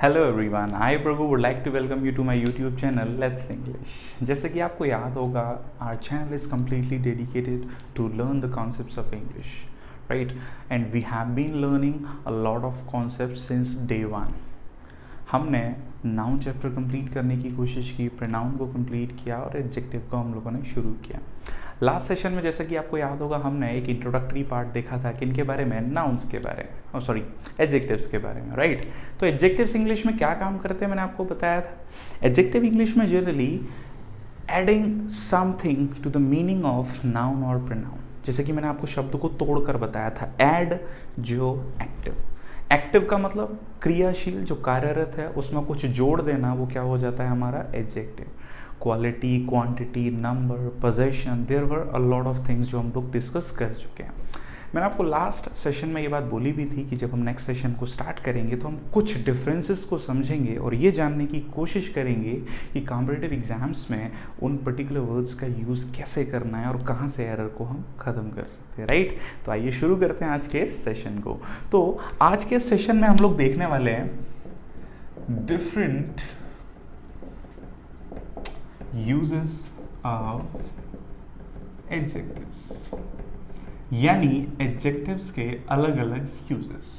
Hello everyone, I Prabhu would like to welcome you to my YouTube channel let's English. जैसे कि आपको याद होगा, our channel is completely dedicated to learn the concepts of English, right? And we have been learning a lot of concepts since day one. हमने noun chapter complete करने की कोशिश की, प्रोनाउन को कंप्लीट किया और एडजेक्टिव को हम लोगों ने शुरू किया। लास्ट सेशन में जैसे कि आपको याद होगा, हमने एक इंट्रोडक्टरी पार्ट देखा था किनके बारे में, नाउन्स के बारे में, सॉरी एडजेक्टिव्स के बारे में, राइट? तो एडजेक्टिव्स इंग्लिश में क्या काम करते हैं मैंने आपको बताया था। एडजेक्टिव इंग्लिश में generally adding something to the meaning of noun और प्रोनाउन। जैसे कि मैंने आपको शब्द को तोड़कर बताया था, एड जो एक्टिव। एक्टिव का मतलब क्रियाशील, जो कार्यरत है, उसमें कुछ जोड़ देना, वो क्या हो जाता है हमारा adjective. Quality, quantity, number, possession, there were a lot of things जो हम लोग डिस्कस कर चुके हैं। मैंने आपको लास्ट सेशन में ये बात बोली भी थी कि जब हम नेक्स्ट सेशन को स्टार्ट करेंगे तो हम कुछ डिफरेंसेस को समझेंगे और ये जानने की कोशिश करेंगे कि कॉम्पिटिटिव एग्जाम्स में उन पर्टिकुलर वर्ड्स का यूज़ कैसे करना है और कहाँ से एरर को हम ख़त्म कर सकते हैं, राइट? तो आइए शुरू करते हैं आज के सेशन को। तो आज के सेशन में हम लोग देखने वाले हैं डिफरेंट uses of adjectives, यानी एडजेक्टिव्स के अलग अलग यूजेस,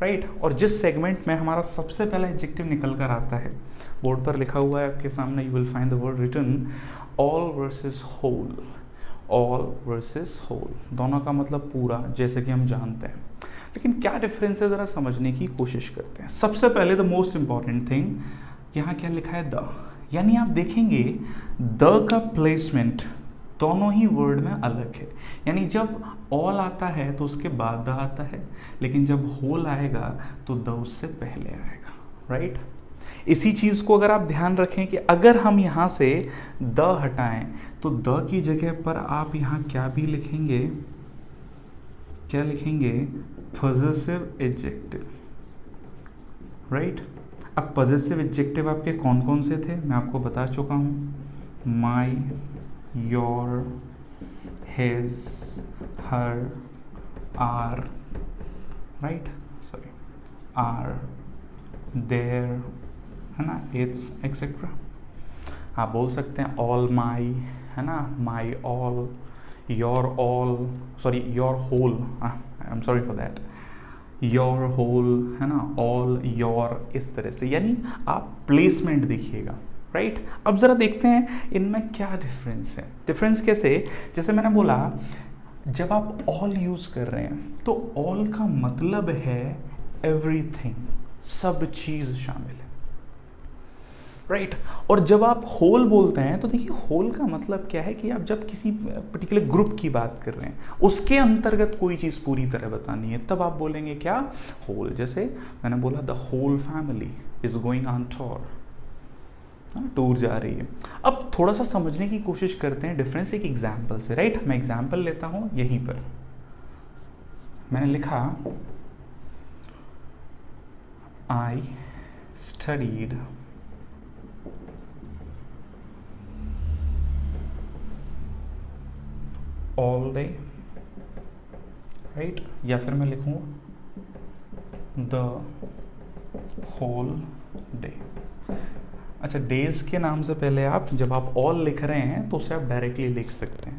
राइट? और जिस सेगमेंट में हमारा सबसे पहला एडजेक्टिव निकल कर आता है, बोर्ड पर लिखा हुआ है आपके सामने, you will find the word written all versus whole. All versus whole, दोनों का मतलब पूरा, जैसे कि हम जानते हैं। लेकिन क्या डिफरेंस है, ज़रा समझने की कोशिश करते हैं। सबसे पहले द मोस्ट इंपॉर्टेंट थिंग, यहाँ क्या लिखा है, द, यानी आप देखेंगे द का प्लेसमेंट दोनों ही वर्ड में अलग है। यानी जब ऑल आता है तो उसके बाद द आता है, लेकिन जब होल आएगा तो द उससे पहले आएगा, राइट? इसी चीज़ को अगर आप ध्यान रखें कि अगर हम यहाँ से द हटाएं तो द की जगह पर आप यहाँ क्या भी लिखेंगे, क्या लिखेंगे, पॉजेसिव एडजेक्टिव, राइट? अब पॉजेसिव एडजेक्टिव आपके कौन कौन से थे मैं आपको बता चुका हूँ, my, your, his, her, are, right, sorry, are, there, है ना, इट्स, एक्सेट्रा। आप बोल सकते हैं ऑल माई, है ना, my all, your all, sorry your whole, I am sorry for that, your whole, है ना, ऑल, योर, इस तरह से। यानी आप प्लेसमेंट देखिएगा, राइट? अब ज़रा देखते हैं इनमें क्या डिफरेंस है। डिफरेंस कैसे, जैसे मैंने बोला, जब आप ऑल यूज़ कर रहे हैं तो ऑल का मतलब है एवरीथिंग, सब चीज़ शामिल है, राइट? और जब आप होल बोलते हैं तो देखिए होल का मतलब क्या है कि आप जब किसी पर्टिकुलर ग्रुप की बात कर रहे हैं, उसके अंतर्गत कोई चीज़ पूरी तरह बतानी है, तब आप बोलेंगे क्या, होल। जैसे मैंने बोला the whole family is going on tour, tour जा रही है। अब थोड़ा सा समझने की कोशिश करते हैं डिफरेंस एक एग्जाम्पल से, राइट? मैं एग्जाम्पल लेता हूँ, यहीं पर मैंने लिखा आई स्टडीड ऑल डे, राइट? या फिर मैं लिखूँ द होल डे। अच्छा, डेज के नाम से पहले आप जब आप ऑल लिख रहे हैं तो उसे आप डायरेक्टली लिख सकते हैं,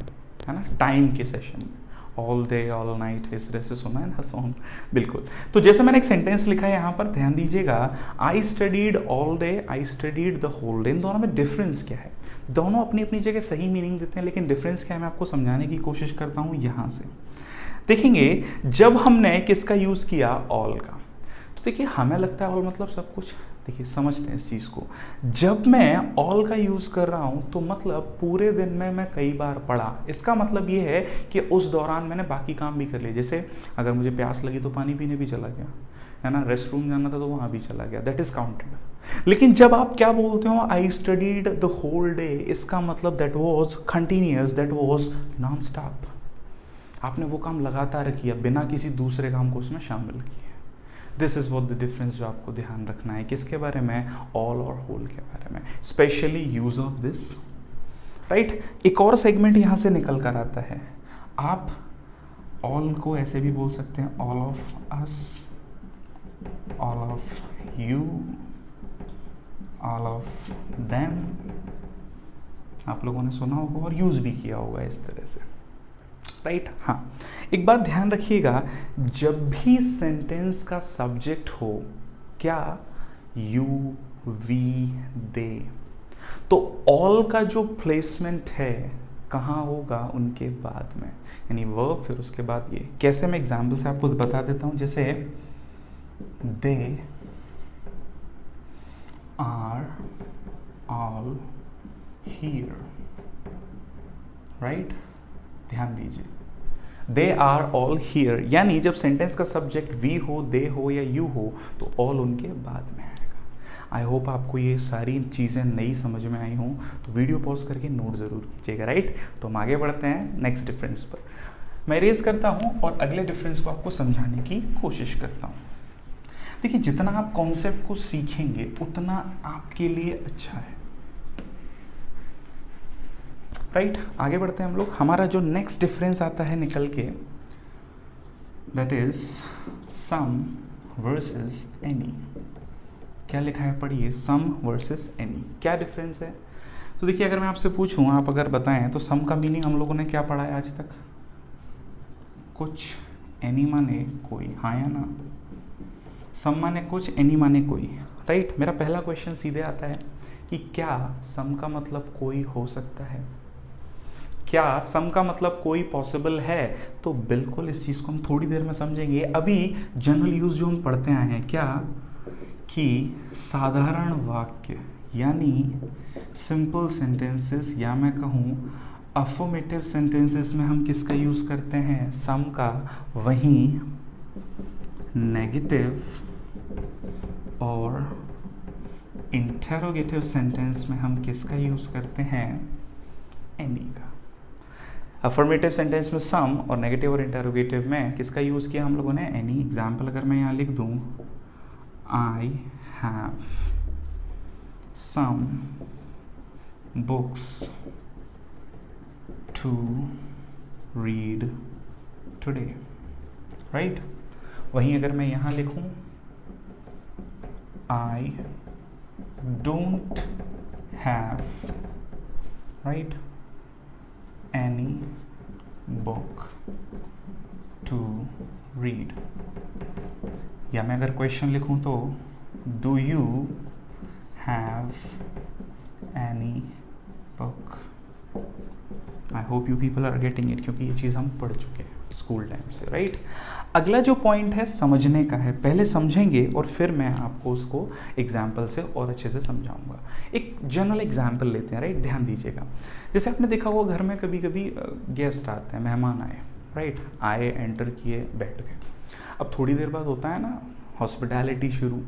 है ना, टाइम के सेशन में, ऑल डे, ऑल नाइट, इस तरह से सुना है ना सॉन्ग, बिल्कुल। तो जैसे मैंने एक सेंटेंस लिखा है यहाँ पर, ध्यान दीजिएगा, I studied all day, I studied the whole day. इन दोनों में डिफरेंस क्या है? दोनों अपनी अपनी जगह सही मीनिंग देते हैं, लेकिन डिफरेंस क्या है मैं आपको समझाने की कोशिश करता हूँ। यहाँ से देखेंगे, जब हमने किसका यूज़ किया, ऑल का, तो देखिए हमें लगता है ऑल मतलब सब कुछ। देखिए समझते हैं इस चीज़ को, जब मैं ऑल का यूज़ कर रहा हूँ तो मतलब पूरे दिन में मैं कई बार पढ़ा, इसका मतलब ये है कि उस दौरान मैंने बाकी काम भी कर लिए। जैसे अगर मुझे प्यास लगी तो पानी पीने भी चला गया, है ना, रेस्ट रूम जाना था तो वहाँ भी चला गया, दैट इज़ काउंटेड। लेकिन जब आप क्या बोलते हो, I studied the whole day, इसका मतलब that was continuous, that was non stop. आपने वो काम लगातार किया, बिना किसी दूसरे काम को उसमें शामिल किया। This is what the difference जो आपको ध्यान रखना है, किसके बारे में, ऑल और होल के बारे में, specially use of this, right? एक और सेगमेंट यहाँ से निकल कर आता है, आप ऑल को ऐसे भी बोल सकते हैं, all of us, all of you, all of them, आप लोगों ने सुना होगा और यूज़ भी किया होगा इस तरह से, राइट। हाँ, एक बात ध्यान रखिएगा, जब भी सेंटेंस का सब्जेक्ट हो क्या, यू, वी, दे, तो ऑल का जो प्लेसमेंट है कहाँ होगा, उनके बाद में, यानी वर्ब फिर उसके बाद ये। कैसे, मैं एग्जाम्पल से आपको बता देता हूँ। जैसे they are all here, right, ध्यान दीजिए, दे आर ऑल हियर, यानी जब सेंटेंस का सब्जेक्ट वी हो, दे हो या यू हो तो ऑल उनके बाद में आएगा। आई होप आपको ये सारी चीज़ें नई समझ में आई हों, तो वीडियो पॉज करके नोट ज़रूर कीजिएगा, राइट। तो हम आगे बढ़ते हैं नेक्स्ट डिफरेंस पर। मैं रेज करता हूँ और अगले डिफरेंस को आपको समझाने की कोशिश करता हूँ। देखिए, जितना आप कॉन्सेप्ट को सीखेंगे उतना आपके लिए अच्छा है, राइट। आगे बढ़ते हैं हम लोग। हमारा जो नेक्स्ट डिफरेंस आता है निकल के, that is some versus any. क्या लिखा है, पढ़िए, सम वर्सेस एनी। क्या डिफरेंस है? तो देखिए, अगर मैं आपसे पूछूं, आप अगर बताएं, तो सम का मीनिंग हम लोगों ने क्या पढ़ा है आज तक? कुछ, एनी माने कोई, हाँ या ना? सम माने कुछ, एनी माने कोई, राइट। मेरा पहला क्वेश्चन सीधे आता है कि क्या सम का मतलब कोई हो सकता है? क्या सम का मतलब कोई पॉसिबल है? तो बिल्कुल, इस चीज़ को हम थोड़ी देर में समझेंगे। अभी जनरल यूज जो हम पढ़ते आए हैं, क्या कि साधारण वाक्य यानी सिंपल सेंटेंसेस, या मैं कहूँ अफर्मेटिव सेंटेंसेस में हम किसका यूज़ करते हैं? सम का। वहीं नेगेटिव और इंटेरोगेटिव सेंटेंस में हम किसका यूज़ करते हैं? एनी का। अफर्मेटिव सेंटेंस में सम और नेगेटिव और इंटेरोगेटिव में किसका यूज़ किया हम लोगों ने? एनी। एग्जाम्पल अगर मैं यहाँ लिख दूँ, I have some books to read today, right. वहीं अगर मैं यहाँ लिखूँ, I don't have, right, any book to read, या मैं अगर क्वेश्चन लिखूं तो do you have any book. I hope you people are getting it, क्योंकि ये चीज़ हम पढ़ चुके हैं स्कूल टाइम से, राइट। अगला जो पॉइंट है समझने का है, पहले समझेंगे और फिर मैं आपको उसको एग्जाम्पल से और अच्छे से समझाऊंगा। एक जनरल एग्जाम्पल लेते हैं, राइट, ध्यान दीजिएगा। जैसे आपने देखा होगा घर में कभी कभी गेस्ट आते हैं, मेहमान आए, राइट, आए, एंटर किए, बैठ गए। अब थोड़ी देर बाद होता है ना हॉस्पिटैलिटी शुरू,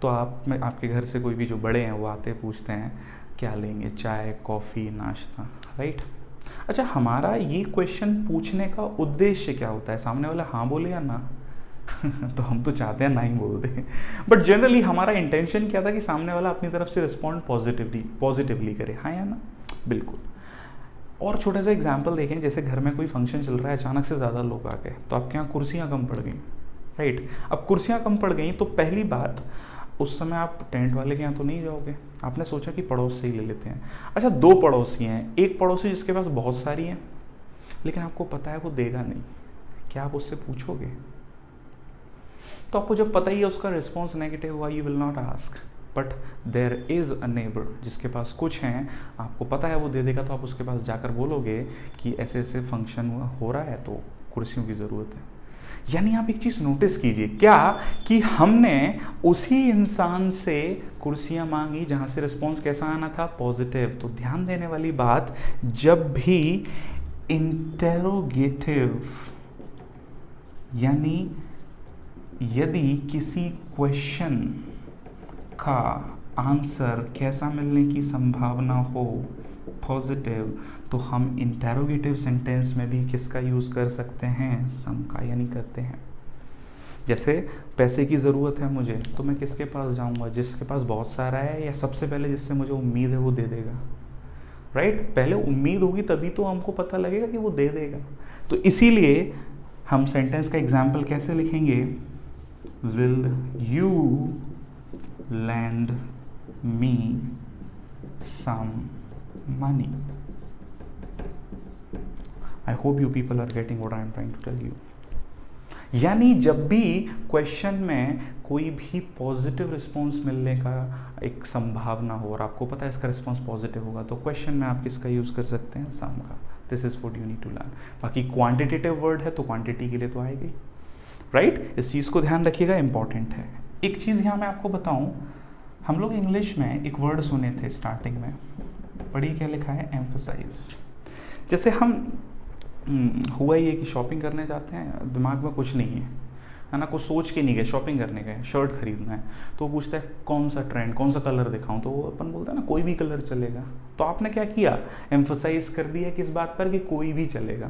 तो आपके घर से कोई भी जो बड़े हैं वो आते हैं, पूछते हैं क्या लेंगे, चाय, कॉफ़ी, नाश्ता, राइट। अच्छा, हमारा ये क्वेश्चन पूछने का उद्देश्य क्या होता है? सामने वाला हाँ बोले या ना? तो हम तो चाहते हैं ना ही बोल दें, बट जनरली हमारा इंटेंशन क्या था कि सामने वाला अपनी तरफ से रिस्पॉन्ड पॉजिटिवली करे, हाँ या ना? बिल्कुल। और छोटा सा एग्जाम्पल देखें, जैसे घर में कोई फंक्शन चल रहा है, अचानक से ज़्यादा लोग आ गए, तो आपके यहाँ कुर्सियाँ कम पड़ गई, राइट। अब कुर्सियाँ कम पड़ गई तो पहली बात, उस समय आप टेंट वाले के यहाँ तो नहीं जाओगे, आपने सोचा कि पड़ोस से ही ले लेते हैं। अच्छा, दो पड़ोसी हैं, एक पड़ोसी जिसके पास बहुत सारी हैं, लेकिन आपको पता है वो देगा नहीं, क्या आप उससे पूछोगे? तो आपको जब पता ही है उसका रिस्पॉन्स नेगेटिव हुआ, you will not ask. But there is a neighbour जिसके पास कुछ हैं, आपको पता है वो दे देगा, तो आप उसके पास जाकर बोलोगे कि ऐसे ऐसे फंक्शन हो रहा है तो कुर्सियों की ज़रूरत है। यानी आप एक चीज़ नोटिस कीजिए, क्या कि हमने उसी इंसान से कुर्सियाँ मांगी जहाँ से रिस्पॉन्स कैसा आना था? पॉजिटिव। तो ध्यान देने वाली बात, जब भी इंटेरोगेटिव यानी यदि किसी क्वेश्चन का आंसर कैसा मिलने की संभावना हो? पॉजिटिव, तो हम इंटेरोगेटिव सेंटेंस में भी किसका यूज़ कर सकते हैं? सम का, यानी करते हैं। जैसे पैसे की ज़रूरत है मुझे, तो मैं किसके पास जाऊंगा? जिसके पास बहुत सारा है, या सबसे पहले जिससे मुझे उम्मीद है वो दे देगा, राइट। पहले उम्मीद होगी तभी तो हमको पता लगेगा कि वो दे देगा। तो इसीलिए हम सेंटेंस का एग्जाम्पल कैसे लिखेंगे? Will you land me some money. I hope you people are getting what I am trying to tell you. यानी जब भी क्वेश्चन में कोई भी पॉजिटिव रिस्पॉन्स मिलने का एक संभावना हो और आपको पता है इसका रिस्पॉन्स पॉजिटिव होगा, तो क्वेश्चन में आप किसका यूज़ कर सकते हैं? सम का. This is what you need to learn. बाकी क्वांटिटेटिव वर्ड है तो क्वांटिटी के लिए तो आएगा ही, राइट? इस चीज़ को ध्यान रखिएगा, इंपॉर्टेंट है. एक चीज़ यहाँ मैं आपको बताऊँ, हम लोग इंग्लिश में एक वर्ड सुने थे स्टार्टिंग में, पढ़िए क्या लिखा है? एम्फसाइज. जैसे हम हुआ ये कि शॉपिंग करने जाते हैं, दिमाग में कुछ नहीं है ना, कुछ सोच के नहीं गए, शॉपिंग करने गए, शर्ट खरीदना है, तो वो पूछता है कौन सा ट्रेंड, कौन सा कलर दिखाऊं, तो वो अपन बोलता है ना कोई भी कलर चलेगा. तो आपने क्या किया? एम्फसाइज कर दिया किस बात पर? कि कोई भी चलेगा.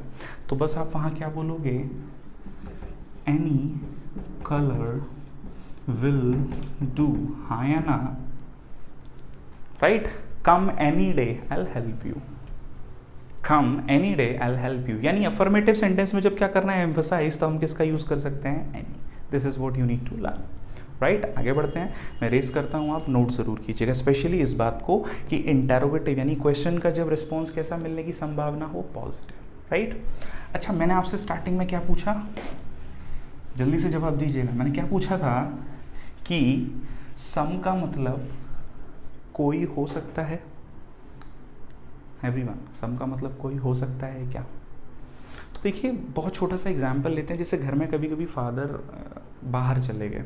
तो बस आप वहाँ क्या बोलोगे? Any colour will do. हाँ या ना? Right? Come any day I will help you. Come any day I will help you. यानी अफर्मेटिव सेंटेंस में जब क्या करना है? एम्फसाइज, तो हम किसका यूज कर सकते हैं? Any. This is what you need to learn, right? आगे बढ़ते हैं. मैं रेस करता हूँ, आप नोट जरूर कीजिएगा, स्पेशली इस बात को कि इंटेरोगेटिव यानी क्वेश्चन का जब रिस्पॉन्स कैसा मिलने की संभावना हो? Positive, right? अच्छा, मैंने आपसे स्टार्टिंग में क्या पूछा? जल्दी से जवाब दीजिएगा. मैंने क्या पूछा था कि सम का मतलब कोई हो सकता है? एवरीवन, सम का मतलब कोई हो सकता है क्या? तो देखिए, बहुत छोटा सा एग्जाम्पल लेते हैं. जैसे घर में कभी कभी फादर बाहर चले गए,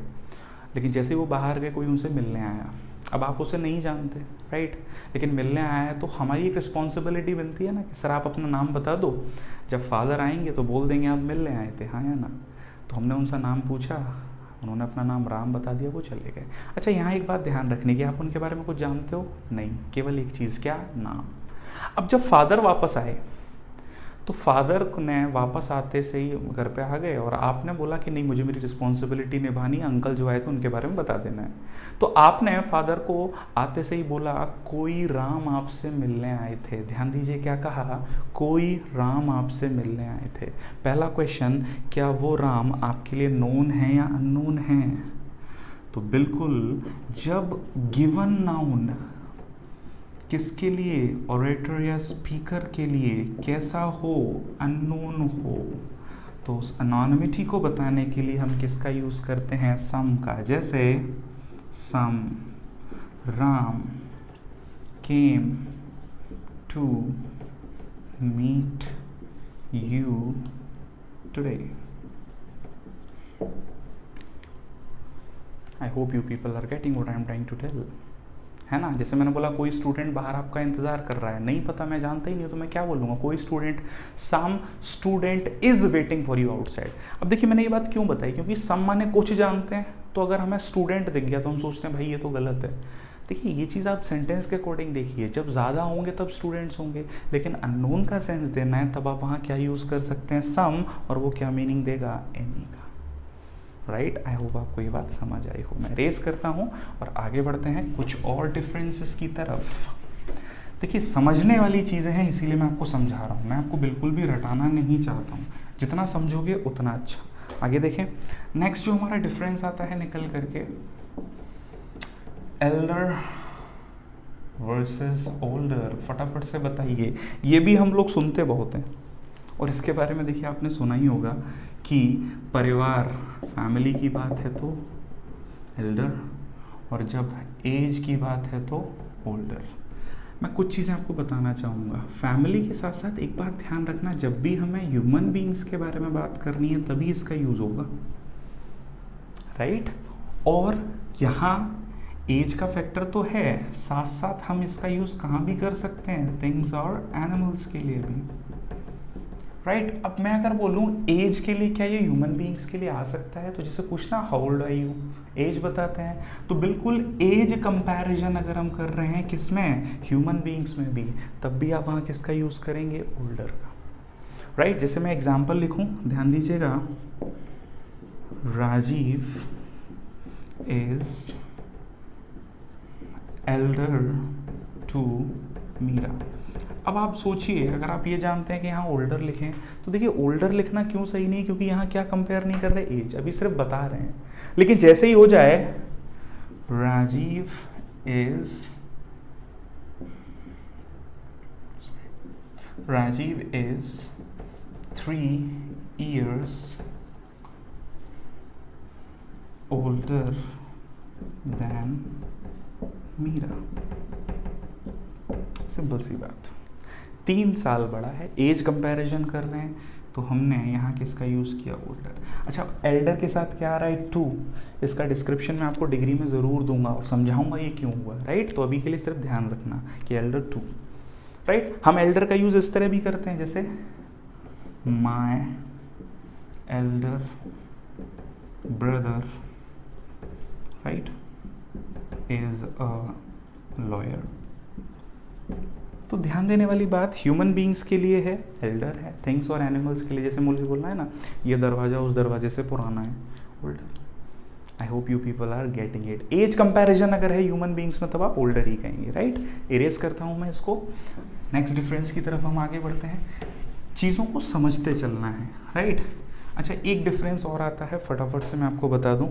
लेकिन जैसे ही वो बाहर गए कोई उनसे मिलने आया. अब आप उसे नहीं जानते, राइट? लेकिन मिलने आया है तो हमारी एक रिस्पॉन्सिबिलिटी बनती है ना कि सर आप अपना नाम बता दो. जब फादर आएंगे तो बोल देंगे आप मिलने आए थे, हाँ या ना? तो हमने उनका नाम पूछा, उन्होंने अपना नाम राम बता दिया, वो चले गए. अच्छा, यहाँ एक बात ध्यान रखने की, आप उनके बारे में कुछ जानते हो? नहीं, केवल एक चीज़, क्या? नाम. अब जब फादर वापस आए तो फादर ने वापस आते से ही घर पे आ गए और आपने बोला कि नहीं, मुझे मेरी रिस्पॉन्सिबिलिटी निभानी, अंकल जो आए थे उनके बारे में बता देना है. तो आपने फादर को आते से ही बोला कोई राम आपसे मिलने आए थे. ध्यान दीजिए क्या कहा? कोई राम आपसे मिलने आए थे. पहला क्वेश्चन, क्या वो राम आपके लिए नोन है या अननोन है? तो बिल्कुल, जब गिवन नाउन किसके लिए? ऑरेटर या स्पीकर के लिए कैसा हो? अननोन हो. तो उस अनोनिमिटी को बताने के लिए हम किसका यूज़ करते हैं? सम का. जैसे some Ram came to meet you today. I hope you people are getting what I am trying to tell, है ना? जैसे मैंने बोला कोई स्टूडेंट बाहर आपका इंतजार कर रहा है, नहीं पता, मैं जानता ही नहीं, तो मैं क्या बोलूँगा? कोई student, some student is waiting for you outside. अब देखिए, मैंने ये बात क्यों बताई? क्योंकि सम माने कुछ जानते हैं, तो अगर हमें स्टूडेंट दिख गया तो हम सोचते हैं भाई ये तो गलत है. देखिए, ये चीज़ आप सेंटेंस के अकॉर्डिंग देखिए, जब ज़्यादा होंगे तब स्टूडेंट्स होंगे, लेकिन अननोन का सेंस देना है तब आप वहाँ क्या यूज़ कर सकते हैं? सम. और वो क्या मीनिंग देगा? एनी का, राइट? आई होप आपको ये बात समझ आई हो. मैं रेस करता हूँ और आगे बढ़ते हैं कुछ और डिफरेंसेस की तरफ. देखिए, समझने वाली चीज़ें हैं, इसीलिए मैं आपको समझा रहा हूँ. मैं आपको बिल्कुल भी रटाना नहीं चाहता हूँ, जितना समझोगे उतना अच्छा. आगे देखें, नेक्स्ट जो हमारा डिफरेंस आता है निकल करके, एल्डर वर्सेस ओल्डर. फटाफट से बताइए. ये भी हम लोग सुनते बहुत हैं और इसके बारे में देखिए आपने सुना ही होगा कि परिवार, फैमिली की बात है तो एल्डर, और जब एज की बात है तो ओल्डर. मैं कुछ चीज़ें आपको बताना चाहूँगा. फैमिली के साथ साथ एक बात ध्यान रखना, जब भी हमें ह्यूमन बीइंग्स के बारे में बात करनी है तभी इसका यूज़ होगा, राइट? और यहाँ एज का फैक्टर तो है, साथ साथ हम इसका यूज़ कहाँ भी कर सकते हैं? थिंग्स और एनिमल्स के लिए भी, राइट? अब मैं अगर बोलूँ एज के लिए, क्या ये ह्यूमन बीइंग्स के लिए आ सकता है? तो जैसे पूछना how old are you, age बताते हैं, तो बिल्कुल एज कंपैरिजन अगर हम कर रहे हैं किसमें? ह्यूमन बीइंग्स में भी, तब भी आप वहाँ किसका यूज़ करेंगे? ओल्डर का, राइट? जैसे मैं एग्जाम्पल लिखूँ, ध्यान दीजिएगा, Rajiv is elder to Meera. अब आप सोचिए, अगर आप ये जानते हैं कि यहाँ ओल्डर लिखें, तो देखिए ओल्डर लिखना क्यों सही नहीं? क्योंकि यहाँ क्या कंपेयर नहीं कर रहे? एज, अभी सिर्फ बता रहे हैं. लेकिन जैसे ही हो जाए Rajiv is 3 years older than Meera. Simple सी बात, 3 साल बड़ा है, एज कंपैरिजन कर रहे हैं, तो हमने यहाँ किसका यूज़ किया? ओल्डर। अच्छा, एल्डर के साथ क्या आ रहा है? 2। इसका डिस्क्रिप्शन मैं आपको डिग्री में ज़रूर दूंगा और समझाऊंगा ये क्यों हुआ, राइट? तो अभी के लिए सिर्फ ध्यान रखना कि एल्डर 2, राइट? हम एल्डर का यूज़ इस तरह भी करते हैं, जैसे my elder brother, right, is a lawyer. तो ध्यान देने वाली बात ह्यूमन बीइंग्स के लिए है, एल्डर है। थिंग्स और एनिमल्स के लिए, जैसे मुझे बोलना है ना, ये दरवाज़ा उस दरवाजे से पुराना है, older. I hope you people are getting it. Age comparison अगर है ह्यूमन बीइंग्स में, तब आप ओल्डर ही कहेंगे, राइट? इरेज करता हूँ मैं इसको। नेक्स्ट डिफरेंस की तरफ हम आगे बढ़ते हैं। चीज़ों को समझते चलना है, राइट? अच्छा, एक डिफरेंस और आता है, फटाफट से मैं आपको बता दूँ।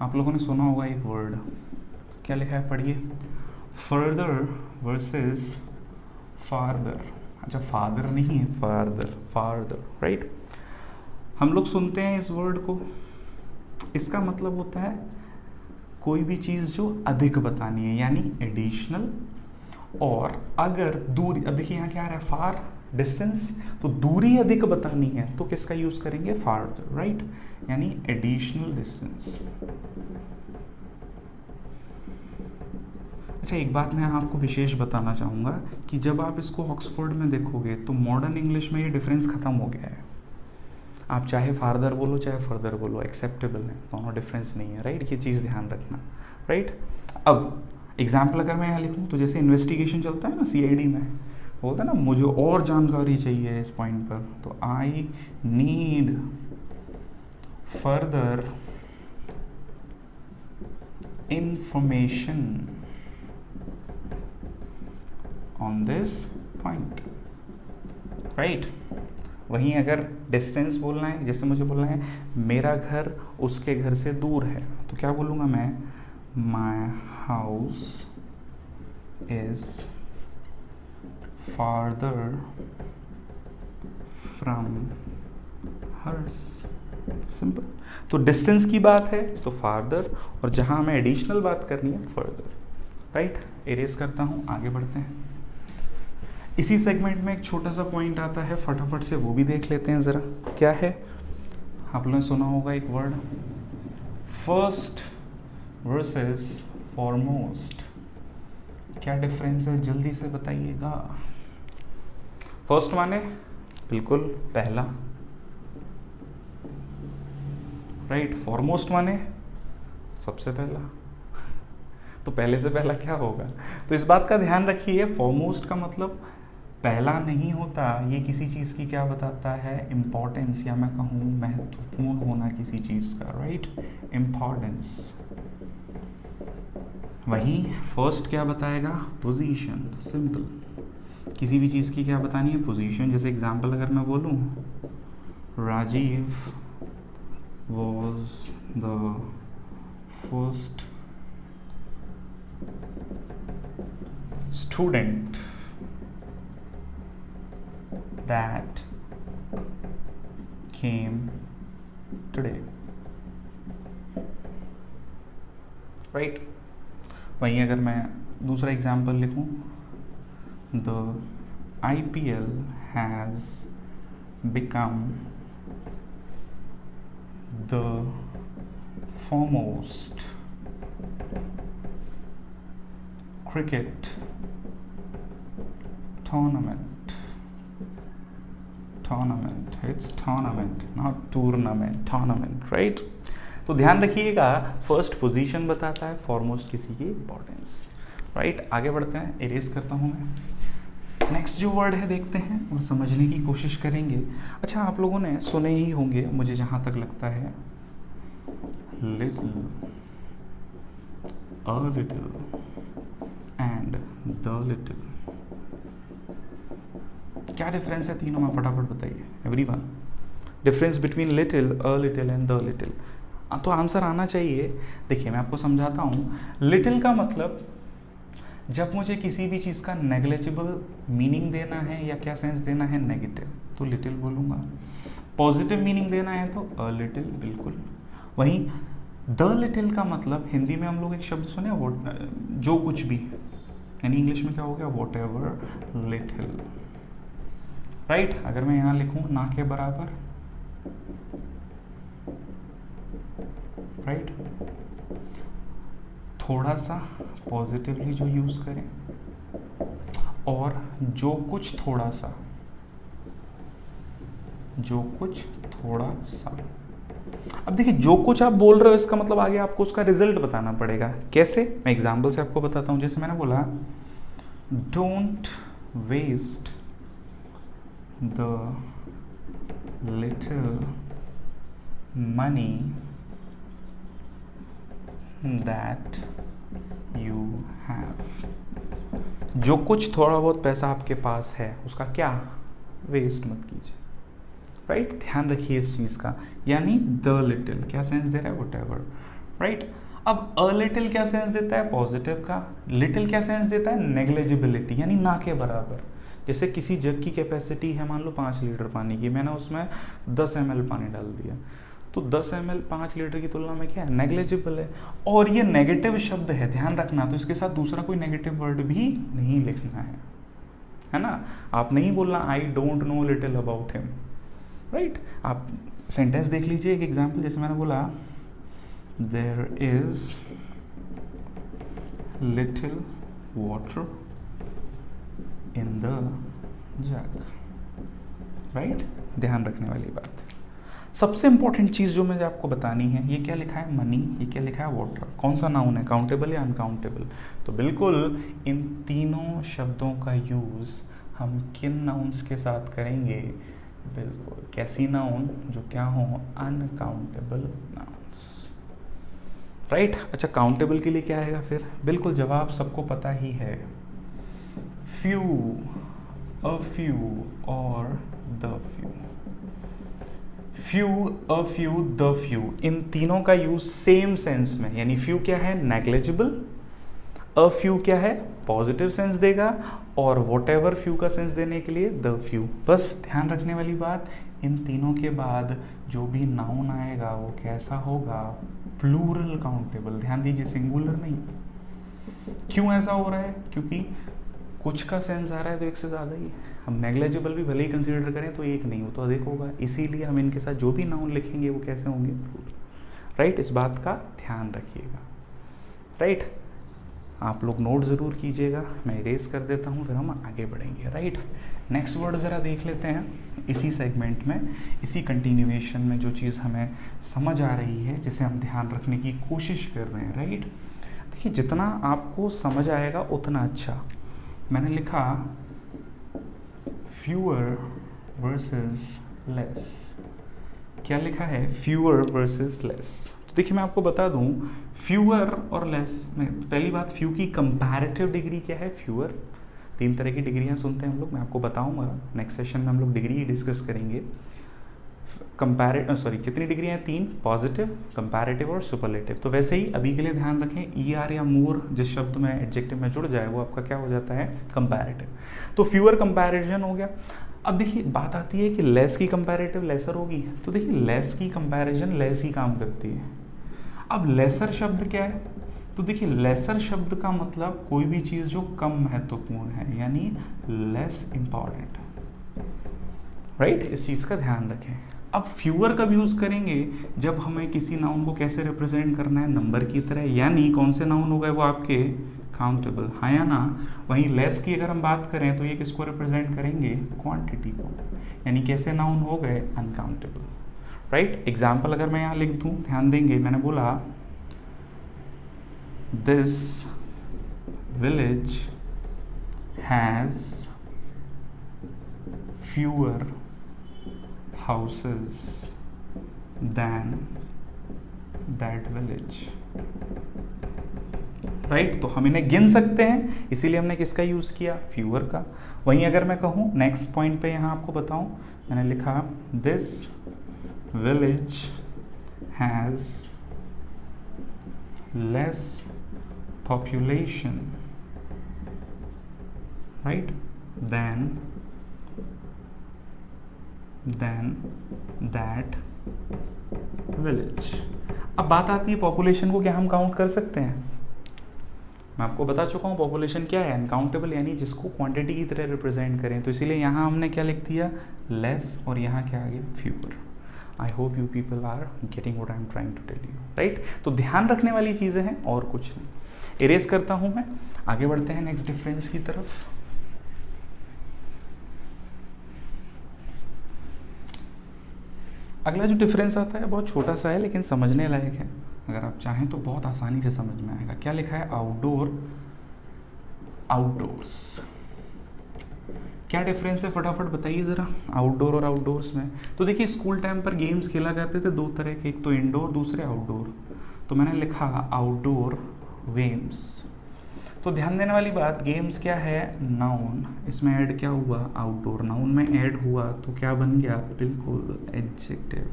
आप लोगों ने सुना होगा एक वर्ड, क्या लिखा है? पढ़िए, फर्दर वर्सेस फार्दर। अच्छा, फादर नहीं है, फार्दर, फार्दर, राइट? हम लोग सुनते हैं इस वर्ड को, इसका मतलब होता है कोई भी चीज़ जो अधिक बतानी है, यानी एडिशनल। और अगर दूरी, अब देखिए यहाँ क्या आ रहा है? फार, डिस्टेंस, तो दूरी अधिक बतानी है तो किसका यूज़ करेंगे? Farther, right? यानी एडिशनल डिस्टेंस। अच्छा, एक बात मैं आपको विशेष बताना चाहूँगा कि जब आप इसको ऑक्सफोर्ड में देखोगे तो मॉडर्न इंग्लिश में ये डिफरेंस ख़त्म हो गया है। आप चाहे फार्दर बोलो चाहे फर्दर बोलो, एक्सेप्टेबल है, दोनों डिफरेंस नहीं है, राइट? ये चीज़ ध्यान रखना, राइट? अब एग्जाम्पल अगर मैं यहाँ लिखूँ तो जैसे इन्वेस्टिगेशन चलता है ना CID में, बोलता है ना मुझे और जानकारी चाहिए इस पॉइंट पर, तो I need further information on this point, right? वहीं अगर डिस्टेंस बोलना है, जैसे मुझे बोलना है मेरा घर उसके घर से दूर है, तो क्या बोलूँगा मैं? My house is farther from hers. Simple. तो डिस्टेंस की बात है तो फार्दर, और जहाँ हमें एडिशनल बात करनी है फर्दर, राइट? इरेज करता हूँ, आगे बढ़ते हैं। इसी सेगमेंट में एक छोटा सा पॉइंट आता है, फटाफट से वो भी देख लेते हैं ज़रा, क्या है? आप लोगों ने सुना होगा एक वर्ड, फर्स्ट वर्सेस फॉरमोस्ट। क्या डिफरेंस है? जल्दी से बताइएगा। फर्स्ट माने बिल्कुल पहला, राइट? फॉरमोस्ट माने सबसे पहला। तो पहले से पहला क्या होगा? तो इस बात का ध्यान रखिए, फॉरमोस्ट का मतलब पहला नहीं होता, ये किसी चीज़ की क्या बताता है? इम्पॉर्टेंस, या मैं कहूँ महत्वपूर्ण होना किसी चीज़ का, राइट? इम्पॉर्टेंस। वहीं फर्स्ट क्या बताएगा? पोजीशन। सिंपल। किसी भी चीज़ की क्या बतानी है? पोजीशन। जैसे एग्जांपल अगर मैं बोलूँ, Rajiv was the first student that came today, right? वहीं अगर मैं दूसरा एग्जाम्पल लिखूं, the IPL has become the foremost cricket tournament. It's tournament, not tournament, tournament, right? तो ध्यान रखिएगा, फर्स्ट पोजीशन बताता है, फॉरमोस्ट किसी की इंपॉर्टेंस, राइट? आगे बढ़ते हैं, इरेज करता हूँ मैं। नेक्स्ट जो वर्ड है देखते हैं और समझने की कोशिश करेंगे। अच्छा, आप लोगों ने सुने ही होंगे, मुझे जहाँ तक लगता है, little, a little and the little. क्या डिफरेंस है तीनों में? फटाफट बताइए everyone. Difference between little, a little and the little. तो आंसर आना चाहिए। देखिए मैं आपको समझाता हूँ, लिटिल का मतलब जब मुझे किसी भी चीज़ का नेग्लेजिबल मीनिंग देना है या क्या सेंस देना है, नेगेटिव, तो लिटिल बोलूँगा। पॉजिटिव मीनिंग देना है तो अ लिटिल, बिल्कुल। वहीं द लिटिल का मतलब हिंदी में हम लोग एक शब्द सुने, वो जो कुछ भी, यानी इंग्लिश में क्या हो गया, वॉट एवर लिटिल, राइट। अगर मैं यहाँ लिखूँ ना के बराबर, राइट, थोड़ा सा पॉजिटिवली जो यूज करें, और जो कुछ थोड़ा सा, जो कुछ थोड़ा सा। अब देखिए जो कुछ आप बोल रहे हो इसका मतलब आगे आपको उसका रिजल्ट बताना पड़ेगा। कैसे, मैं एग्जांपल से आपको बताता हूं। जैसे मैंने बोला don't waste the little money that you have. जो कुछ थोड़ा बहुत पैसा आपके पास है उसका क्या वेस्ट मत कीजिए, राइट। ध्यान रखिए इस चीज़ का। यानी द लिटिल क्या सेंस दे रहा है, वट एवर, राइट। अब अ लिटिल क्या सेंस देता है, पॉजिटिव का। लिटिल क्या सेंस देता है, नेग्लिजिबिलिटी, यानी ना के बराबर। जैसे किसी जग की कैपेसिटी है मान लो 5 लीटर पानी की, मैंने उसमें 10 ml पानी डाल दिया, तो 10 ml 5 लीटर की तुलना में क्या है, नेग्लिजिबल है। और ये नेगेटिव शब्द है, ध्यान रखना, तो इसके साथ दूसरा कोई नेगेटिव वर्ड भी नहीं लिखना है ना। आप नहीं बोलना I don't know little about him, right. आप सेंटेंस देख लीजिए, एक एग्जाम्पल, जैसे मैंने बोला there is little water in the jug, right. ध्यान रखने वाली बात। सबसे इंपॉर्टेंट चीज़ जो मुझे आपको बतानी है, ये क्या लिखा है, मनी, ये क्या लिखा है, वाटर, कौन सा नाउन है, काउंटेबल या अनकाउंटेबल। तो बिल्कुल इन तीनों शब्दों का यूज़ हम किन नाउन्स के साथ करेंगे, बिल्कुल कैसी नाउन जो क्या हो, अनकाउंटेबल नाउन्स, राइट। अच्छा काउंटेबल के लिए क्या आएगा फिर, बिल्कुल जवाब सबको पता ही है, फ्यू, अ फ्यू और the few. Few, a few, the few, इन तीनों का यूज सेम सेंस में, यानी फ्यू क्या है, नेग्लिजिबल, अ फ्यू क्या है, पॉजिटिव सेंस देगा, और वॉट एवर फ्यू का सेंस देने के लिए द फ्यू। बस ध्यान रखने वाली बात, इन तीनों के बाद जो भी नाउन आएगा वो कैसा होगा, प्लूरल काउंटेबल। ध्यान दीजिए, सिंगुलर नहीं। क्यों ऐसा हो रहा है, क्योंकि कुछ का सेंस आ रहा है तो एक से ज़्यादा ही है। हम नेग्लिजिबल भी भले ही कंसीडर करें तो एक नहीं हो तो अधिक होगा, इसीलिए हम इनके साथ जो भी नाउन लिखेंगे वो कैसे होंगे, राइट। इस बात का ध्यान रखिएगा, राइट। आप लोग नोट ज़रूर कीजिएगा, मैं इरेज कर देता हूँ, फिर हम आगे बढ़ेंगे, राइट। नेक्स्ट वर्ड ज़रा देख लेते हैं इसी सेगमेंट में, इसी कंटिन्यूएशन में जो चीज़ हमें समझ आ रही है, जिसे हम ध्यान रखने की कोशिश कर रहे हैं, राइट। देखिए जितना आपको समझ आएगा उतना अच्छा। मैंने लिखा फ्यूअर वर्सेस लेस। क्या लिखा है, फ्यूअर वर्सेस लेस। तो देखिए मैं आपको बता दूं, फ्यूअर और लेस में पहली बात, फ्यू की कंपैरेटिव डिग्री क्या है, फ्यूअर। 3 तरह की डिग्रियां सुनते हैं हम लोग, मैं आपको बताऊंगा नेक्स्ट सेशन में, हम लोग डिग्री ही डिस्कस करेंगे। कितनी डिग्रियां हैं, 3, पॉजिटिव, कंपैरेटिव और सुपरलेटिव। तो वैसे ही अभी के लिए ध्यान रखें, ईआर या मोर जिस शब्द में एडजेक्टिव में जुड़ जाए वो आपका क्या हो जाता है, कंपैरेटिव। तो फ्यूअर कंपैरिजन हो गया। अब देखिए बात आती है कि लेस की कंपैरेटिव लेसर होगी, तो देखिए लेस की कंपैरिजन लेस ही काम करती है। अब लेसर शब्द क्या है, तो देखिए लेसर शब्द का मतलब कोई भी चीज़ जो कम महत्वपूर्ण है, यानी लेस इंपॉर्टेंट, राइट। इस चीज़ का ध्यान रखें। अब फ्यूअर कब यूज़ करेंगे, जब हमें किसी नाउन को कैसे रिप्रेजेंट करना है, नंबर की तरह, यानी कौन से नाउन हो गए वो आपके काउंटेबल, हाँ या ना। वहीं लेस की अगर हम बात करें तो ये किसको रिप्रेजेंट करेंगे, क्वांटिटी को, यानी कैसे नाउन हो गए, अनकाउंटेबल, राइट। एग्जाम्पल अगर मैं यहाँ लिख दूँ, ध्यान देंगे, मैंने बोला this village has fewer houses than that village, right. तो हम इन्हें गिन सकते हैं, इसीलिए हमने किसका यूज़ किया, फ्यूअर का। वहीं अगर मैं कहूँ नेक्स्ट पॉइंट पे यहाँ आपको बताऊँ, मैंने लिखा this village has less population, right, than that village. अब बात आती है पॉपुलेशन को क्या हम काउंट कर सकते हैं? मैं आपको बता चुका हूँ पॉपुलेशन क्या है, अनकाउंटेबल, यानी जिसको क्वांटिटी की तरह रिप्रेजेंट करें। तो इसीलिए यहाँ हमने क्या लिख दिया, लेस, और यहाँ क्या आ गया, fewer. I hope you people are getting what I am trying to tell you, right. तो ध्यान रखने वाली चीज़ें हैं और कुछ नहीं। इरेज करता हूँ मैं, आगे बढ़ते हैं नेक्स्ट डिफरेंस की तरफ। अगला जो डिफरेंस आता है बहुत छोटा सा है लेकिन समझने लायक है, अगर आप चाहें तो बहुत आसानी से समझ में आएगा। क्या लिखा है, आउटडोर, आउटडोर्स। क्या डिफरेंस है फटाफट बताइए ज़रा आउटडोर और आउटडोर्स में। तो देखिए स्कूल टाइम पर गेम्स खेला करते थे दो तरह के, एक तो इंडोर, दूसरे आउटडोर। तो मैंने लिखा आउटडोर गेम्स। तो ध्यान देने वाली बात, गेम्स क्या है, नाउन, इसमें ऐड क्या हुआ, आउटडोर, नाउन में ऐड हुआ तो क्या बन गया, बिल्कुल एडजेक्टिव,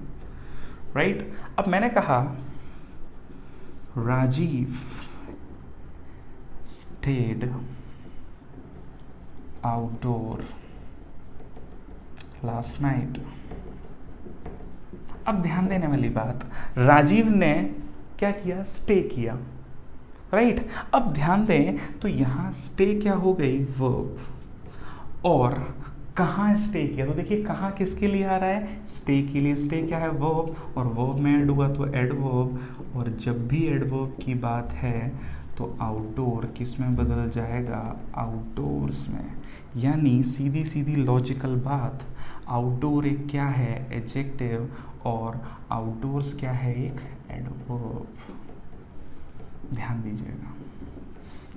राइट। अब मैंने कहा Rajiv stayed outdoor last night. अब ध्यान देने वाली बात, राजीव ने क्या किया, स्टे किया, राइट। अब ध्यान दें तो यहां स्टे क्या हो गई, वर्ब, और कहाँ स्टे किया, तो देखिए कहाँ किसके लिए आ रहा है, स्टे के लिए। स्टे क्या है, वर्ब, और वर्ब में ऐड हुआ तो एडवर्ब, और जब भी एडवर्ब की बात है तो आउटडोर किस में बदल जाएगा, आउटडोर्स में। यानी सीधी सीधी लॉजिकल बात, आउटडोर एक क्या है, एडजेक्टिव, और आउटडोर्स क्या है, एक एडवर्ब। ध्यान दीजिएगा,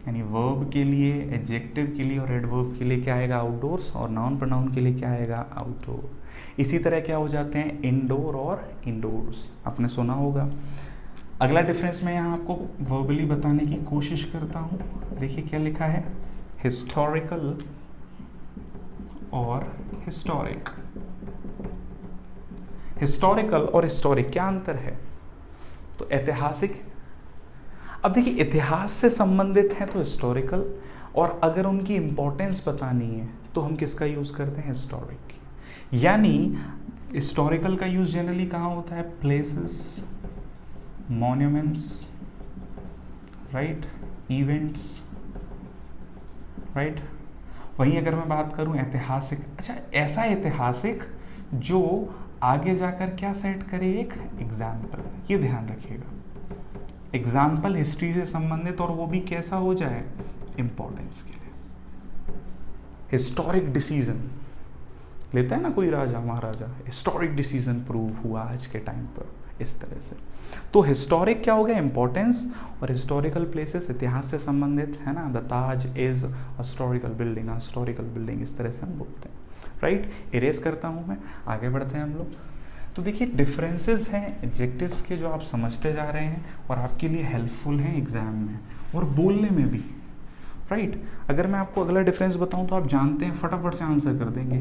यानी वर्ब के लिए, एडजेक्टिव के लिए और एडवर्ब के लिए क्या आएगा, आउटडोर्स, और नाउन प्रोनाउन के लिए क्या आएगा, आउटडोर। इसी तरह क्या हो जाते हैं, इंडोर और इंडोर्स, आपने सुना होगा। अगला डिफरेंस मैं यहाँ आपको वर्बली बताने की कोशिश करता हूँ। देखिए क्या लिखा है, हिस्टोरिकल और हिस्टोरिक। हिस्टोरिकल और हिस्टोरिक क्या अंतर है, तो ऐतिहासिक। अब देखिए इतिहास से संबंधित है तो हिस्टोरिकल, और अगर उनकी इंपॉर्टेंस बतानी है तो हम किसका यूज करते हैं, हिस्टोरिक। यानी हिस्टोरिकल का यूज जनरली कहाँ होता है, places, monuments, right, events, right. वहीं अगर मैं बात करूं ऐतिहासिक, अच्छा ऐसा ऐतिहासिक जो आगे जाकर क्या सेट करे, एक एग्जाम्पल। ये ध्यान रखिएगा, एग्जाम्पल हिस्ट्री से संबंधित, और वो भी कैसा हो जाए, इंपॉर्टेंस के लिए। हिस्टोरिक डिसीजन लेता है ना कोई राजा महाराजा, हिस्टोरिक डिसीजन प्रूव हुआ आज के टाइम पर, इस तरह से। तो हिस्टोरिक क्या हो गया, इंपॉर्टेंस, और हिस्टोरिकल प्लेसेस इतिहास से संबंधित है ना, the Taj is historical building, historical building, इस तरह से हम बोलते हैं, राइट। इरेज करता हूं मैं, आगे बढ़ते हैं हम लोग। तो देखिए डिफरेंसेस हैं एडजेक्टिव्स के जो आप समझते जा रहे हैं और आपके लिए हेल्पफुल हैं एग्जाम में और बोलने में भी, राइट। अगर मैं आपको अगला डिफरेंस बताऊं तो आप जानते हैं, फटाफट से आंसर कर देंगे,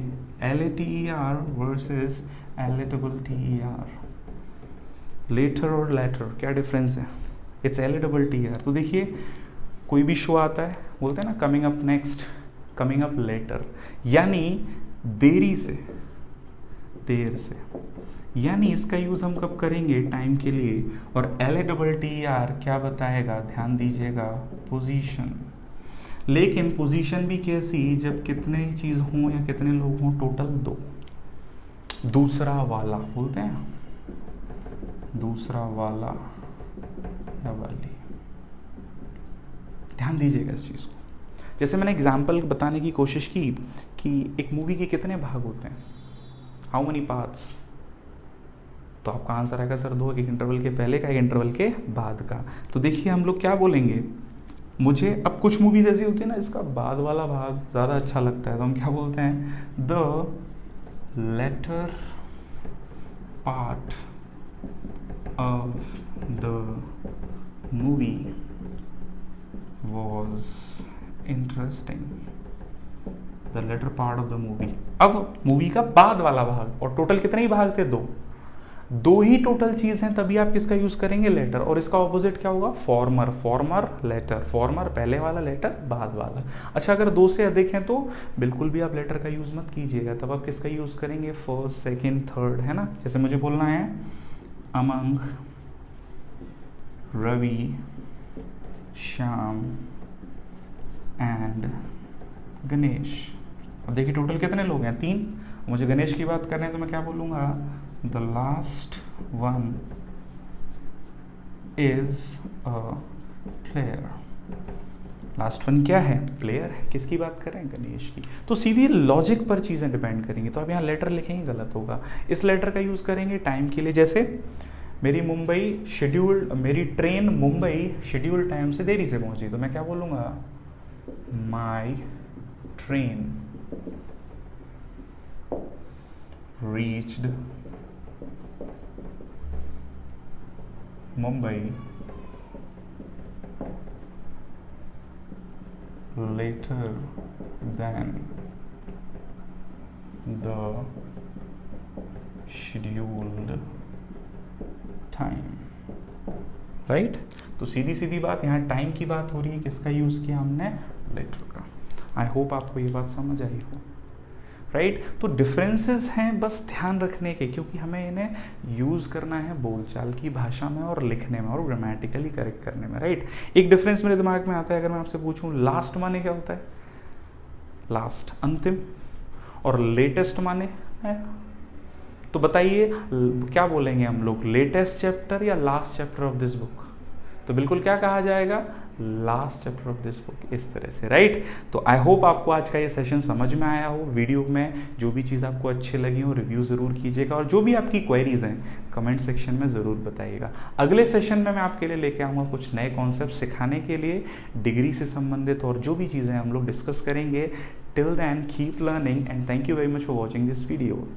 LATER वर्सेस LATTER। लेटर और लेटर क्या डिफरेंस है, इट्स LATTER। तो देखिए कोई भी शो आता है, बोलते हैं ना coming up next, coming up later, यानी देरी से, देर से, यानी इसका यूज़ हम कब करेंगे, टाइम के लिए। और LATTER क्या बताएगा, ध्यान दीजिएगा, पोजीशन। लेकिन पोजीशन भी कैसी, जब कितने चीज़ हों या कितने लोग हों, टोटल दो। दूसरा वाला बोलते हैं, दूसरा वाला या वाली, ध्यान दीजिएगा इस चीज़ को। जैसे मैंने एग्जाम्पल बताने की कोशिश की कि एक मूवी के कितने भाग होते हैं, हाउ मेनी पार्ट्स, तो आपका आंसर आएगा सर दो, एक इंटरवल के पहले का, एक इंटरवल के बाद का। तो देखिए हम लोग क्या बोलेंगे, मुझे अब कुछ मूवीज ऐसी होती है ना इसका बाद वाला भाग ज़्यादा अच्छा लगता है, तो हम क्या बोलते हैं, the latter part of the movie was interesting, the latter part of the movie. अब मूवी का बाद वाला भाग, और टोटल कितने ही भाग थे, दो। दो ही टोटल चीज़ हैं तभी आप किसका यूज़ करेंगे, लेटर, और इसका ऑपोजिट क्या होगा, फॉर्मर, फॉर्मर लेटर, फॉर्मर पहले वाला, लेटर बाद वाला। अच्छा अगर दो से अधिक हैं तो बिल्कुल भी आप लेटर का यूज़ मत कीजिएगा, तब आप किसका यूज़ करेंगे, फर्स्ट, सेकेंड, थर्ड, है ना। जैसे मुझे बोलना है अमंग रवि, श्याम एंड गणेश। अब देखिए टोटल कितने लोग हैं, 3। मुझे गणेश की बात करनी है तो मैं क्या बोलूँगा, the last one is a player. Last one क्या है, प्लेयर है। किसकी बात कर रहे हैं, गणेश की। तो सीधी लॉजिक पर चीज़ें डिपेंड करेंगी। तो अब यहाँ लेटर लिखेंगे गलत होगा। इस लेटर का यूज़ करेंगे टाइम के लिए, जैसे मेरी ट्रेन मुंबई शेड्यूल्ड टाइम से देरी से पहुंची, तो मैं क्या बोलूँगा, my train reached Mumbai later than the scheduled time, right. तो सीधी सीधी बात, यहाँ टाइम की बात हो रही है, किसका यूज़ किया हमने, लेटर का। आई होप आपको ये बात समझ आई हो, राइट। तो डिफरेंसेस हैं बस ध्यान रखने के, क्योंकि हमें इन्हें यूज़ करना है बोलचाल की भाषा में और लिखने में और ग्रामेटिकली करेक्ट करने में, राइट। एक डिफरेंस मेरे दिमाग में आता है, अगर मैं आपसे पूछूं लास्ट माने क्या होता है, लास्ट अंतिम, और लेटेस्ट माने है। तो बताइए क्या बोलेंगे हम लोग, लेटेस्ट चैप्टर या last chapter of this book. तो बिल्कुल क्या कहा जाएगा, last chapter of this book, इस तरह से, राइट। तो आई होप आपको आज का ये सेशन समझ में आया हो। वीडियो में जो भी चीज़ आपको अच्छी लगी हो रिव्यू ज़रूर कीजिएगा, और जो भी आपकी क्वेरीज हैं कमेंट सेक्शन में ज़रूर बताइएगा। अगले सेशन में मैं आपके लिए लेके आऊँगा कुछ नए कॉन्सेप्ट सिखाने के लिए, डिग्री से संबंधित, और जो भी चीज़ें हम लोग डिस्कस करेंगे। Till then keep learning and thank you very much for watching this video.